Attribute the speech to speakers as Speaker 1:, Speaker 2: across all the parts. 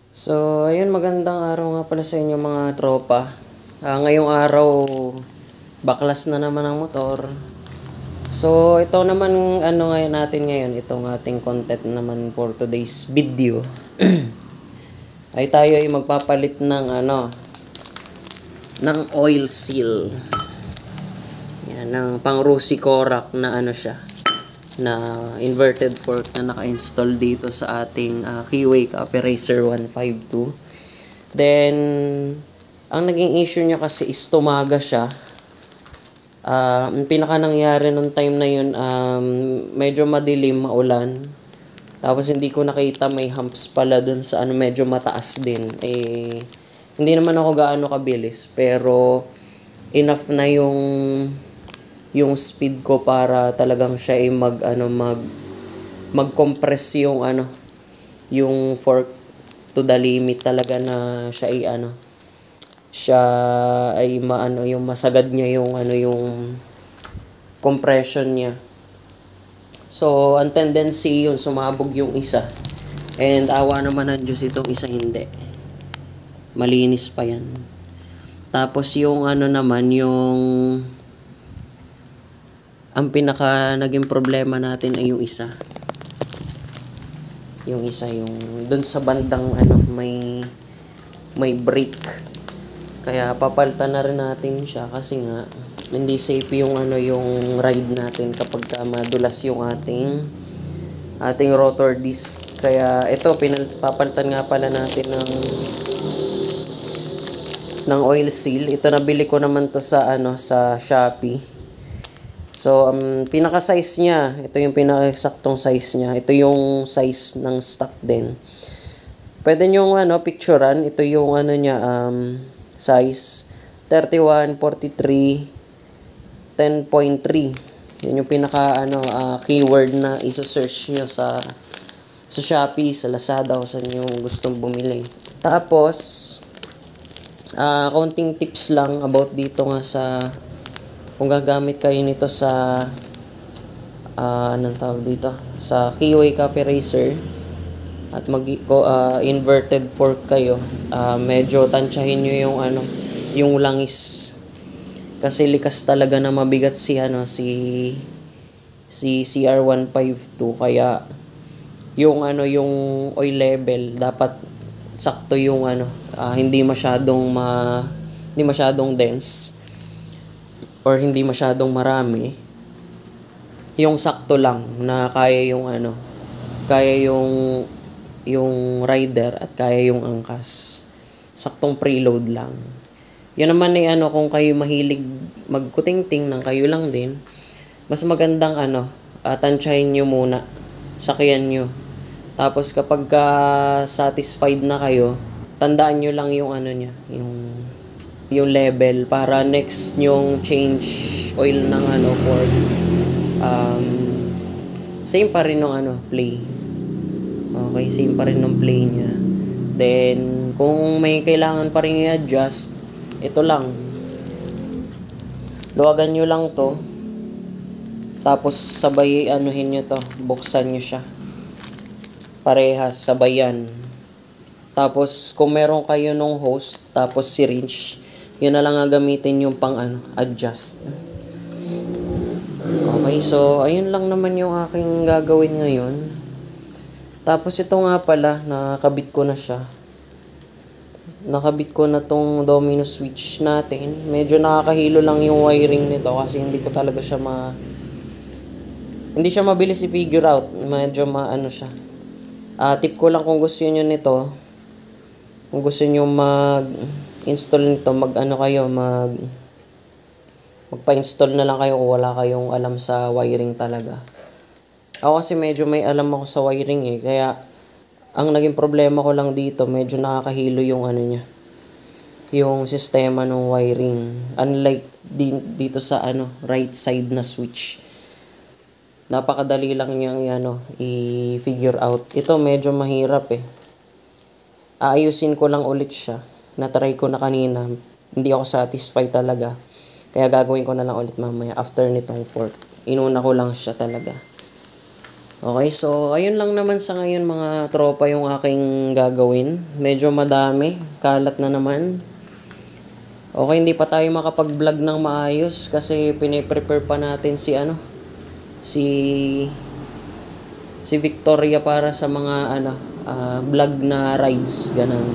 Speaker 1: So, ayun, magandang araw nga pala sa inyo mga tropa. Ngayong araw, baklas na naman ang motor. So, ito naman, ngayon natin ngayon, itong ating content naman for today's video. Ay tayo ay magpapalit ng ng oil seal. Yan, ng pang Rusi Korak na siya, na inverted fork na naka-install dito sa ating Keyway Cafe Racer 152. Then, ang naging issue niya kasi is tumaga siya. Ang pinaka nangyari nung time na yun, medyo madilim, maulan. Tapos hindi ko nakita may humps pala dun sa medyo mataas din. Hindi naman ako gaano kabilis, pero enough na yung speed ko para talagang siya ay mag-compress yung fork to the limit talaga, na siya ay siya ay yung masagad niya yung compression niya. So, ang tendency yun, sumabog yung isa. And awa naman ng Diyos, itong isa hindi. Malinis pa yan. Tapos yung naman, yung ang pinaka naging problema natin ay yung isa. Yung isa, yung dun sa bandang may brake. Kaya papalitan na rin natin siya kasi nga hindi safe yung yung ride natin kapag madulas yung ating rotor disc. Kaya ito, papalitan nga pala natin ng oil seal. Ito, nabili ko naman to sa sa Shopee. So, pinaka-size niya, ito yung pinaka-saktong size niya. Ito yung size ng stock din. Pwede nyo picturean. Ito yung niya, size 31, 43, 10.3. Yan yung pinaka keyword na iso-search nyo sa Shopee, sa Lazada, o sa nyo gustong bumili. Tapos, konting tips lang about dito nga kung gagamit kayo nito sa anong tawag dito, sa Keyway Cafe Racer at inverted fork kayo, medyo tansyahin nyo yung langis, kasi likas talaga na mabigat si CR152. Kaya yung yung oil level dapat sakto, yung hindi masyadong dense or hindi masyadong marami, yung sakto lang na kaya yung rider at kaya yung angkas. Saktong preload lang. Yan naman ay kung kayo mahilig magkutingting ng kayo lang din, mas magandang tansyahin nyo muna, sakyan nyo. Tapos kapag satisfied na kayo, tandaan nyo lang yung niya, yung level, para next nyong change oil ng Ford, same pa rin ng play. Okay, same pa rin ng play niya. Then kung may kailangan pa rin i-adjust, ito lang, luwagan nyo lang to, tapos sabay nyo to, buksan nyo siya parehas, sabayan. Tapos kung meron kayo nung hose tapos syringe, yun na lang gagamitin yung pang adjust. Okay, so ayun lang naman yung aking gagawin ngayon. Tapos ito nga pala, nakabit ko na siya. Nakabit ko na tong domino switch natin. Medyo nakakahilo lang yung wiring nito kasi hindi siya mabilis i-figure out. Medyo siya. Tip ko lang, kung gusto niyo nito, kung gusto niyo mag-install nito, magpa-install na lang kayo kung wala kayong alam sa wiring talaga. Ako kasi medyo may alam ako sa wiring kaya ang naging problema ko lang dito, medyo nakakahilo yung niya, yung sistema ng wiring. Unlike dito sa right side na switch, napakadali lang niyang i-figure out. Ito medyo mahirap Aayusin ko lang ulit siya. Na-try ko na kanina, hindi ako satisfied talaga. Kaya gagawin ko na lang ulit mamaya after nitong fork. Inuna ko lang siya talaga. Okay, so ayun lang naman sa ngayon mga tropa yung aking gagawin. Medyo madami, kalat na naman. Okay, hindi pa tayo makapag-vlog ng maayos kasi piniprepare pa natin si Victoria para sa mga vlog na rides, ganun.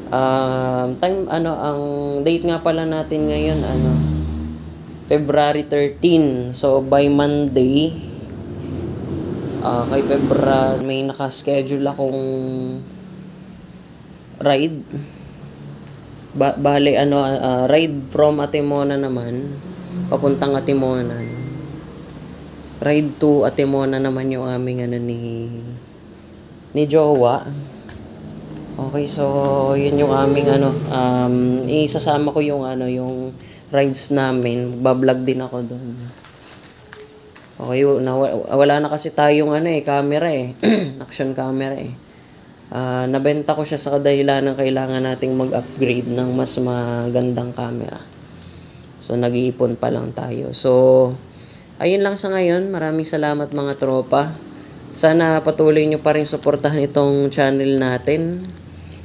Speaker 1: Ang date nga pala natin ngayon February 13. So by Monday kay February may naka-schedule akong ride. Bale ride from Atimona naman papuntang Atimonan. Ride to Atimona naman yung aming ni Jowa. Okay, so yun yung aming isasama ko yung yung rides namin. Magba-vlog din ako doon. Okay, wala na kasi tayong camera action camera nabenta ko siya sa kadahilan ng kailangan nating mag-upgrade ng mas magandang camera. So nag-iipon pa lang tayo. So ayun lang sa ngayon. Maraming salamat mga tropa. Sana patuloy nyo pa rin suportahan itong channel natin.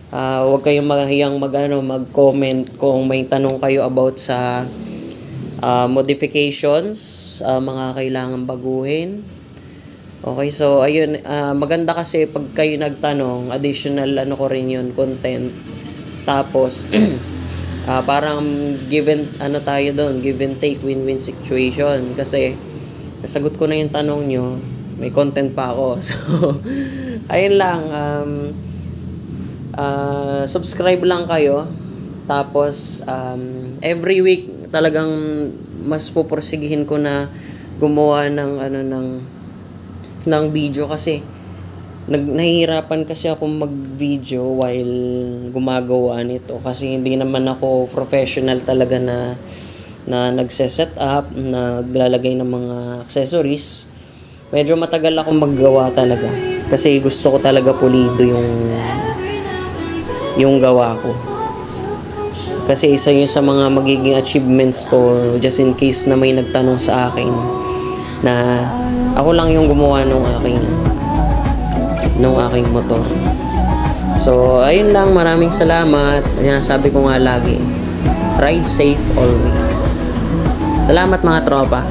Speaker 1: Huwag kayong mahiyang mag-comment kung may tanong kayo about sa modifications, mga kailangan baguhin. Okay, so ayun, maganda kasi pag kayo nagtanong, additional ko rin yun, content. Tapos parang give and take, win-win situation. Kasi nasagot ko na yung tanong nyo, may content pa ako. So ayun lang, subscribe lang kayo. Tapos every week talagang mas pupursigihin ko na gumawa ng video kasi nahihirapan kasi ako mag-video while gumagawa nito kasi hindi naman ako professional talaga na nagse-set up, naglalagay ng mga accessories. Medyo matagal ako maggawa talaga kasi gusto ko talaga pulido yung gawa ko. Kasi isa yun sa mga magiging achievements ko just in case na may nagtanong sa akin na ako lang yung gumawa nung aking motor. So, ayun lang. Maraming salamat. Yan, sabi ko nga lagi, ride safe always. Salamat mga tropa.